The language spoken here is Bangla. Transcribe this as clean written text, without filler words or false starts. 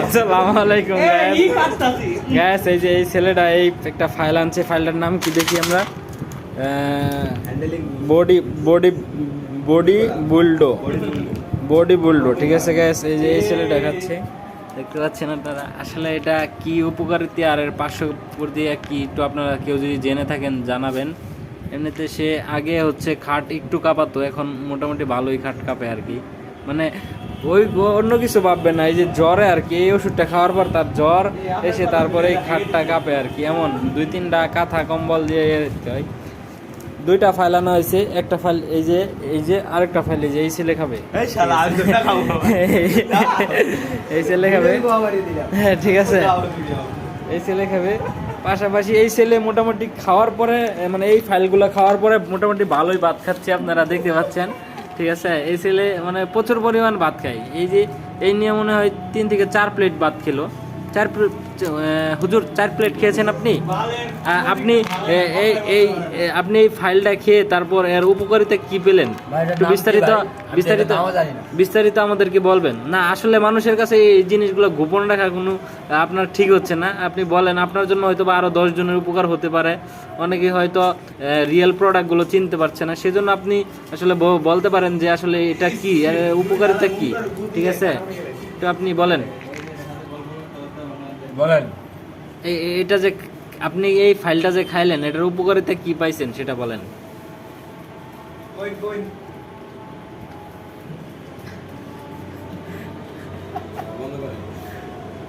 আসসালামু আলাইকুম গ্যাস। এই যে এই ছেলেটা এই একটা ফাইল আনছে, ফাইলটার নাম কি দেখি আমরা, বডি বডি বডি বুলডো, বডি বুলডো, ঠিক আছে গ্যাস। এই যে এই ছেলে দেখাচ্ছে, দেখতে পাচ্ছেন আপনারা। আসলে এটা কি উপকারিতা আর এর পার্শ্ববর্তী কি একটু আপনারা কেউ যদি জেনে থাকেন জানাবেন। এমনিতে সে আগে হচ্ছে খাট একটু কাঁপাতো, এখন মোটামুটি ভালোই খাট কাঁপে আর কি, মানে ওই অন্য কিছু ভাববে না। এই যে জ্বরে আর কি, এই ওষুধটা খাওয়ার পর তার জ্বর এসে তারপরে এই খাটটা কাঁপে আর কি, এমন 2-3টা কাঁথা কম্বল দিয়ে হয়। 2টা ফাইল আনা হয়েছে, একটা ফাইল এই যে আরেকটা ফাইল এই যে এই ছেলে খাবে, এই ছেলে খাবে, হ্যাঁ ঠিক আছে, এই ছেলে খাবে। পাশাপাশি এই ছেলে মোটামুটি খাওয়ার পরে, মানে এই ফাইলগুলো খাওয়ার পরে মোটামুটি ভালোই ভাত খাচ্ছে, আপনারা দেখতে পাচ্ছেন, ঠিক আছে। এই ছেলে মানে প্রচুর পরিমাণ ভাত খায়। এই যে এই নিয়ে মনে হয় 3 থেকে 4 প্লেট ভাত খেলো। হুজুর 4 প্লেট খেয়েছেন আপনি? আপনি আপনি এই ফাইলটা খেয়ে তারপর এর উপকারিতা কি পেলেন একটু বিস্তারিত আমাদেরকে বলবেন। না আসলে মানুষের কাছে এই জিনিসগুলো গোপন রাখা কোনো আপনার ঠিক হচ্ছে না। আপনি বলেন, আপনার জন্য হয়তো বা আরো 10 জনের উপকার হতে পারে। অনেকে হয়তো রিয়েল প্রোডাক্টগুলো চিনতে পারছে না, সেজন্য আপনি আসলে বলতে পারেন যে আসলে এটা কি, উপকারিতা কি, ঠিক আছে। তো আপনি বলেন এটা যে আপনি এই ফাইলটা যে খাইলেন, এটার উপকারিতা কি পাইছেন সেটা বলেন।